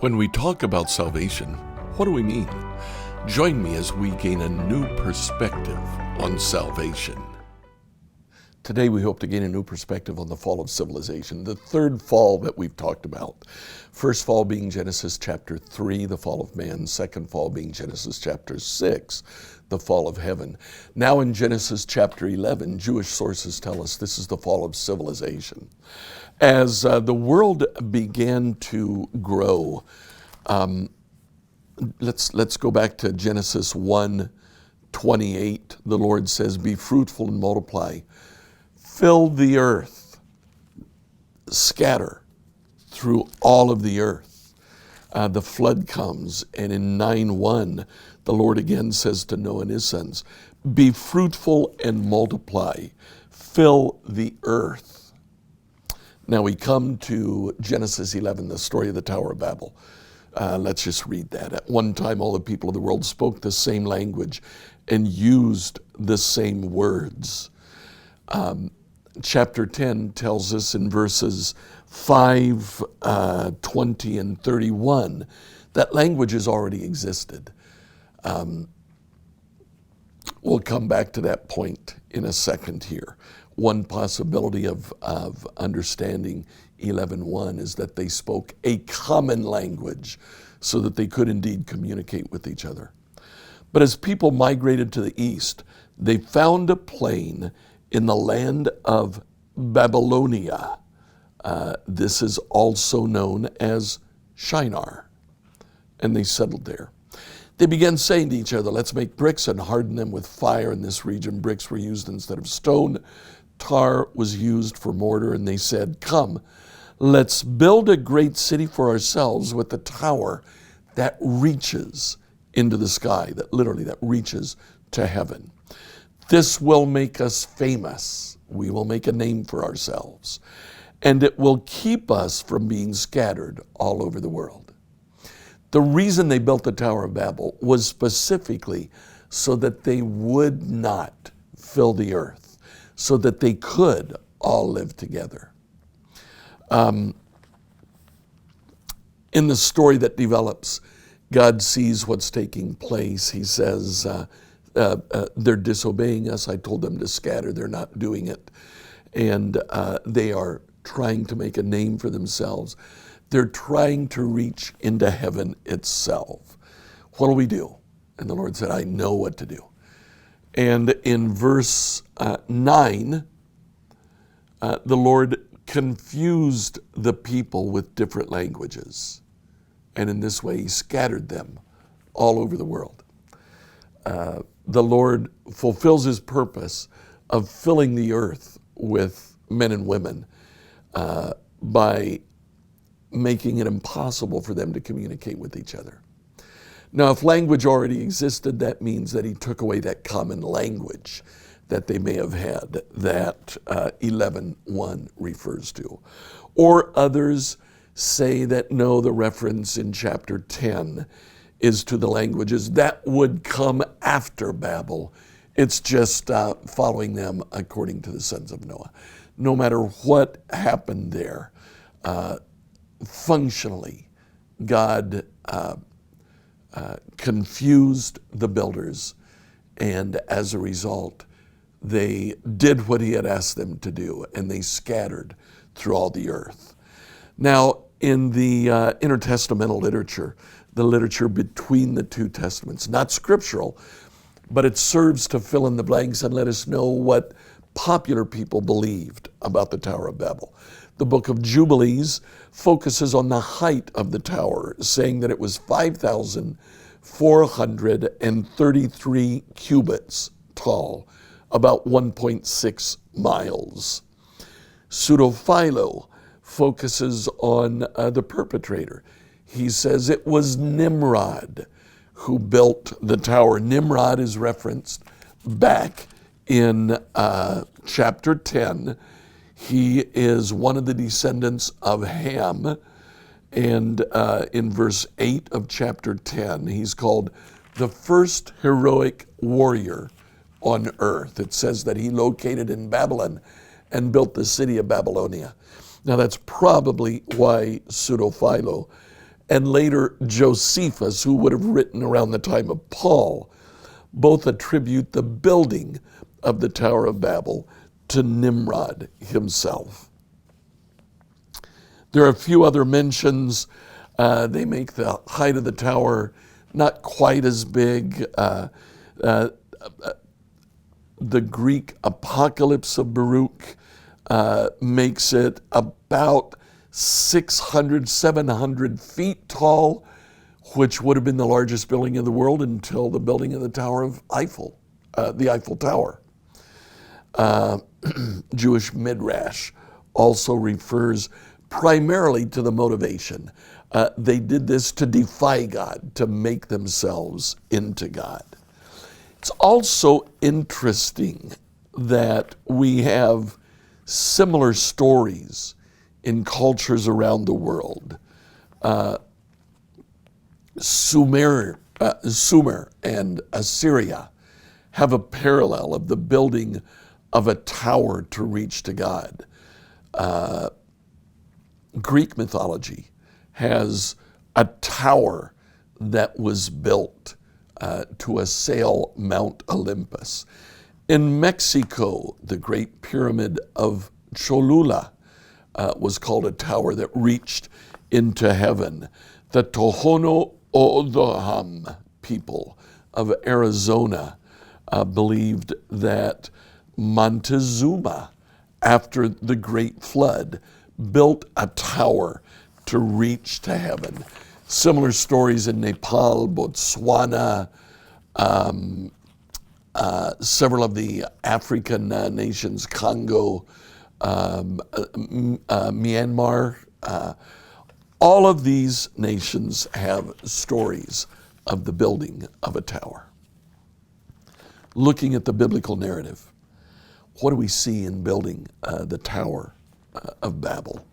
When we talk about salvation, what do we mean? Join me as we gain a new perspective on salvation. Today we hope to gain a new perspective on the fall of civilization, the third fall that we've talked about. First fall being Genesis chapter 3, the fall of man. Second fall being Genesis chapter 6, the fall of heaven. Now in Genesis chapter 11, Jewish sources tell us this is the fall of civilization. As the world began to grow, let's go back to Genesis 1:28. The Lord says, "Be fruitful and multiply, fill the earth, scatter through all of the earth." The flood comes, and in 9:1, the Lord again says to Noah and his sons, "Be fruitful and multiply, fill the earth." Now we come to Genesis 11, the story of the Tower of Babel. Let's just read that. At one time, all the people of the world spoke the same language and used the same words. Chapter 10 tells us in verses 5, 20, and 31 that languages already existed. We'll come back to that point in a second here. One possibility of understanding 11:1 is that they spoke a common language so that they could indeed communicate with each other. But as people migrated to the east, they found a plain in the land of Babylonia. This is also known as Shinar, and they settled there. They began saying to each other, "Let's make bricks and harden them with fire." In this region, bricks were used instead of stone. Tar was used for mortar, and they said, "Come, let's build a great city for ourselves with a tower that reaches into the sky," that reaches to heaven. "This will make us famous. We will make a name for ourselves, and it will keep us from being scattered all over the world." The reason they built the Tower of Babel was specifically so that they would not fill the earth, so that they could all live together. In the story that develops, God sees what's taking place. He says, they're disobeying us. I told them to scatter. They're not doing it. And they are trying to make a name for themselves. They're trying to reach into heaven itself. What do we do? And the Lord said, "I know what to do." And in verse 9, the Lord confused the people with different languages. And in this way, he scattered them all over the world. The Lord fulfills his purpose of filling the earth with men and women by making it impossible for them to communicate with each other. Now, if language already existed, that means that he took away that common language that they may have had, that 11:1 refers to. Or others say that no, the reference in chapter 10 is to the languages that would come after Babel. It's just following them according to the sons of Noah. No matter what happened there, functionally, God confused the builders, and as a result, they did what he had asked them to do, and they scattered through all the earth. Now, in the intertestamental literature, the literature between the two testaments, not scriptural, but it serves to fill in the blanks and let us know what popular people believed about the Tower of Babel. The book of Jubilees focuses on the height of the tower, saying that it was 5,433 cubits tall, about 1.6 miles. Pseudo-Philo focuses on the perpetrator. He says it was Nimrod who built the tower. Nimrod is referenced back in chapter 10. He is one of the descendants of Ham, and in verse 8 of chapter 10, he's called the first heroic warrior on earth. It says that he located in Babylon and built the city of Babylonia. Now that's probably why Pseudo-Philo and later Josephus, who would have written around the time of Paul, both attribute the building of the Tower of Babel to Nimrod himself. There are a few other mentions. They make the height of the tower not quite as big. The Greek Apocalypse of Baruch makes it about 600, 700 feet tall, which would have been the largest building in the world until the building of the Tower of Eiffel, the Eiffel Tower. Jewish Midrash also refers primarily to the motivation. They did this to defy God, to make themselves into God. It's also interesting that we have similar stories in cultures around the world. Sumer and Assyria have a parallel of the building of a tower to reach to God. Greek mythology has a tower that was built to assail Mount Olympus. In Mexico, the Great Pyramid of Cholula was called a tower that reached into heaven. The Tohono O'odham people of Arizona believed that Montezuma, after the Great Flood, built a tower to reach to heaven. Similar stories in Nepal, Botswana, several of the African nations, Congo, Myanmar. All of these nations have stories of the building of a tower. Looking at the biblical narrative, what do we see in building the Tower of Babel?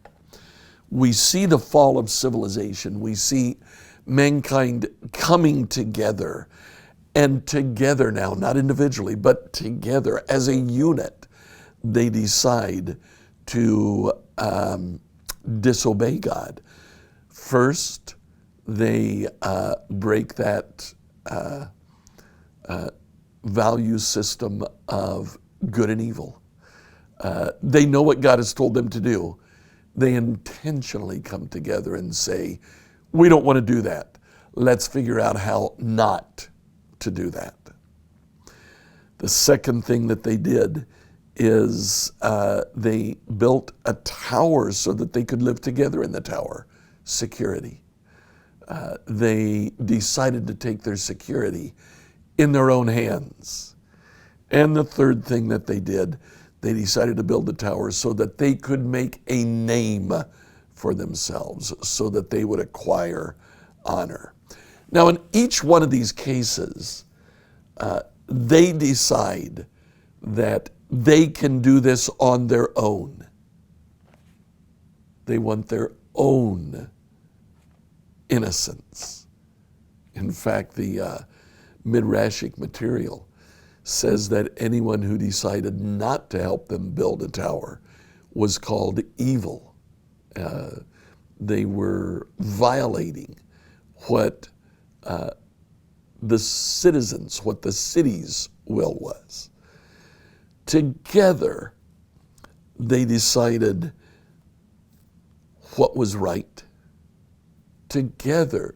We see the fall of civilization. We see mankind coming together, and together now, not individually, but together as a unit, they decide to disobey God. First, they break that value system of good and evil. They know what God has told them to do. They intentionally come together and say, we don't want to do that. Let's figure out how not to do that. The second thing that they did is they built a tower so that they could live together in the tower. Security. They decided to take their security in their own hands. And the third thing that they did, they decided to build the tower so that they could make a name for themselves, so that they would acquire honor. Now, in each one of these cases, they decide that they can do this on their own. They want their own innocence. In fact, the Midrashic material says that anyone who decided not to help them build a tower was called evil. They were violating what the citizens, what the city's will was. Together, they decided what was right. Together,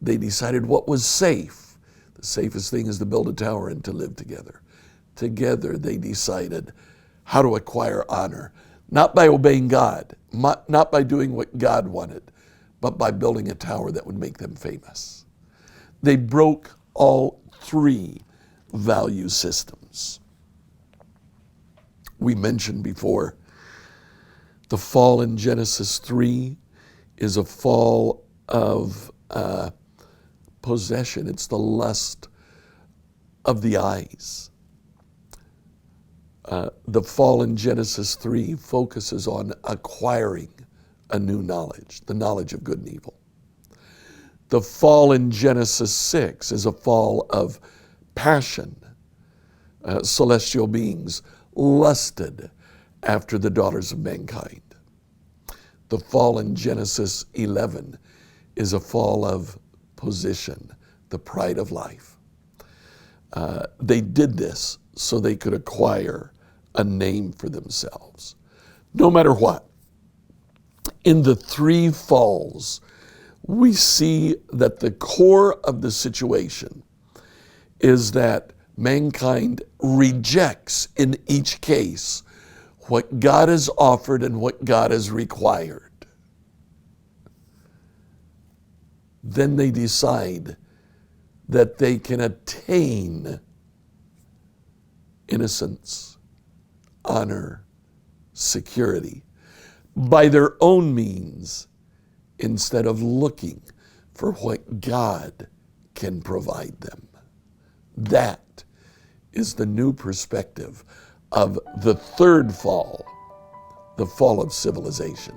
they decided what was safe. The safest thing is to build a tower and to live together. Together, they decided how to acquire honor, not by obeying God, not by doing what God wanted, but by building a tower that would make them famous. They broke all three value systems. We mentioned before, the fall in Genesis 3 is a fall of possession. It's the lust of the eyes. The fall in Genesis 3 focuses on acquiring a new knowledge, the knowledge of good and evil. The fall in Genesis 6 is a fall of passion. Celestial beings lusted after the daughters of mankind. The fall in Genesis 11 is a fall of position, the pride of life. They did this so they could acquire a name for themselves. No matter what, in the three falls, we see that the core of the situation is that mankind rejects in each case what God has offered and what God has required. Then they decide that they can attain innocence, honor, security by their own means instead of looking for what God can provide them. That is the new perspective of the third fall, the fall of civilization.